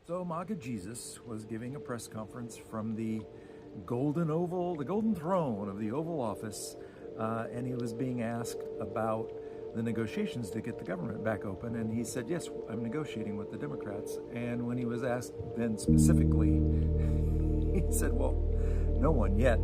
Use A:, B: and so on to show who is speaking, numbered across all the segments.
A: So MAGA Jesus was giving a press conference from the golden throne of the Oval Office, and he was being asked about the negotiations to get the government back open, and he said, yes, I'm negotiating with the Democrats. And when he was asked then specifically, he said, well, no one yet.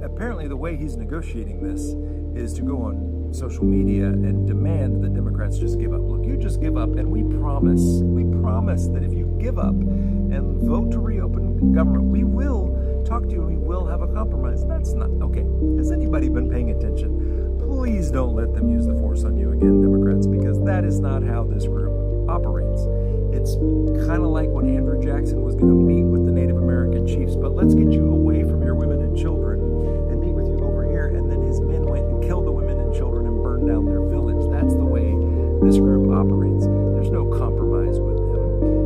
A: Apparently the way he's negotiating this is to go on social media and demand that Democrats just give up. Look, you just give up, and we promise that if you give up and vote to reopen government, we will talk to you and we will have a compromise. That's not okay. Has anybody been paying attention? Please don't let them use the force on you again, Democrats, because that is not how this group operates. It's kind of like when Andrew Jackson was going to meet with the Native American chiefs, but let's get you away from your women and children and meet with you over here. And then his men went and killed the women and children and burned down their village. That's the way this group operates. There's no compromise with them.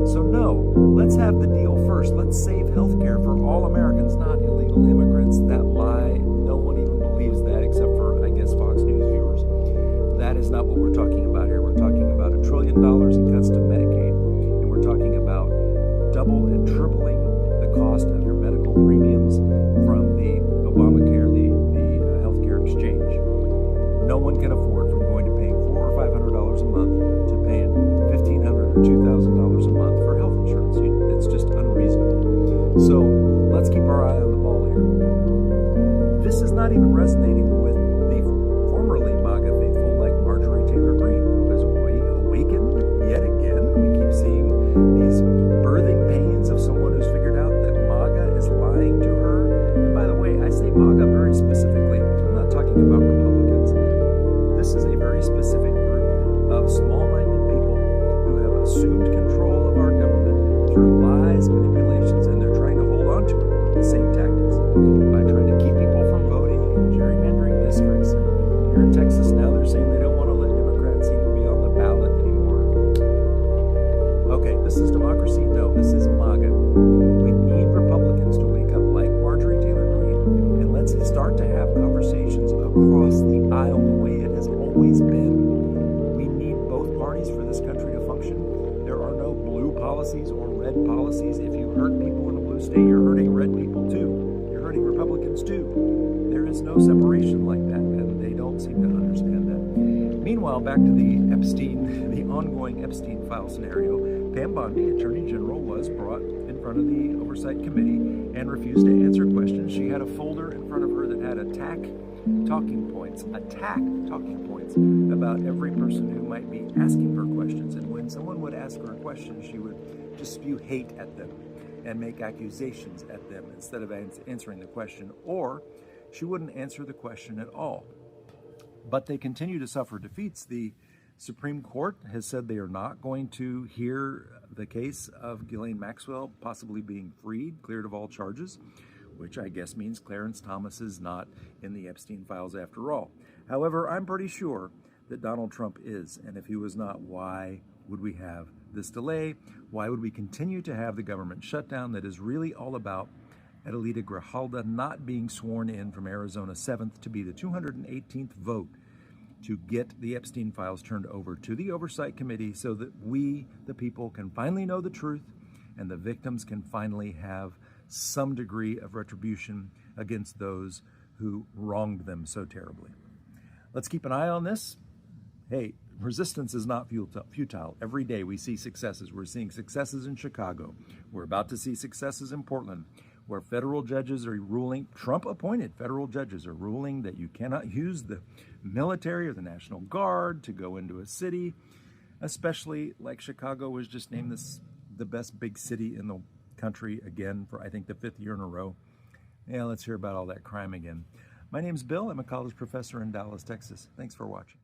A: So no, let's have the deal first. Let's save health care for all Americans, not illegal immigrants. That lie, no one even believes that except for, I guess, Fox News viewers. That is not what we're talking about here. We're talking about $1 trillion in cuts to Medicaid, and we're talking about double and tripling the cost of your medical premiums from the Obamacare, the healthcare exchange. No one can afford from going to paying $400 or $500 a month to paying $1,500 or $2,000 a month for health insurance. It's just unreasonable. So let's keep our eye on the ball here. This is not even resonating with the formerly MAGA faithful like Marjorie Taylor Greene, who has awakened yet again. We keep seeing these birthing pains of someone who's figured out that MAGA is lying to her. And by the way, I say MAGA very specifically. I'm not talking about Republicans. This is a very specific group of small-minded people who have assumed control of our government through lies, manipulations, and they're trying to hold on to it with the same tactics by trying to keep people from voting and gerrymandering districts. And here in Texas now they're saying they don't want to let Democrats even be on the ballot anymore. Okay, this is democracy? No, this is MAGA. We need Republicans to wake up like Marjorie Taylor Greene, and let's start to have conversations across the aisle the way it has always been. We need both parties for this country to function. There are no blue policies or red policies. If you hurt people in a blue state, you're hurting red people too. You're hurting Republicans too. There is no separation like that, and they don't seem to understand that. Meanwhile, back to the ongoing Epstein file scenario, Pam Bondi, Attorney General, was brought in front of the Oversight Committee and refused to answer questions. She had a folder in front of her that had attack talking points about every person who might be asking her questions. And when someone would ask her a question, she would just spew hate at them and make accusations at them instead of answering the question, or she wouldn't answer the question at all. But they continue to suffer defeats. The Supreme Court has said they are not going to hear the case of Ghislaine Maxwell possibly being freed, cleared of all charges, which I guess means Clarence Thomas is not in the Epstein files after all. However, I'm pretty sure that Donald Trump is, and if he was not, why would we have this delay? Why would we continue to have the government shutdown that is really all about Adelita Grijalda not being sworn in from Arizona 7th to be the 218th vote to get the Epstein files turned over to the Oversight Committee so that we, the people, can finally know the truth and the victims can finally have some degree of retribution against those who wronged them so terribly. Let's keep an eye on this. Hey, resistance is not futile. Every day we see successes. We're seeing successes in Chicago. We're about to see successes in Portland, where federal judges are ruling, Trump-appointed federal judges are ruling that you cannot use the military or the National Guard to go into a city, especially like Chicago was just named the best big city in the country again for, I think, the 5th year in a row. Yeah, let's hear about all that crime again. My name's Bill. I'm a college professor in Dallas, Texas. Thanks for watching.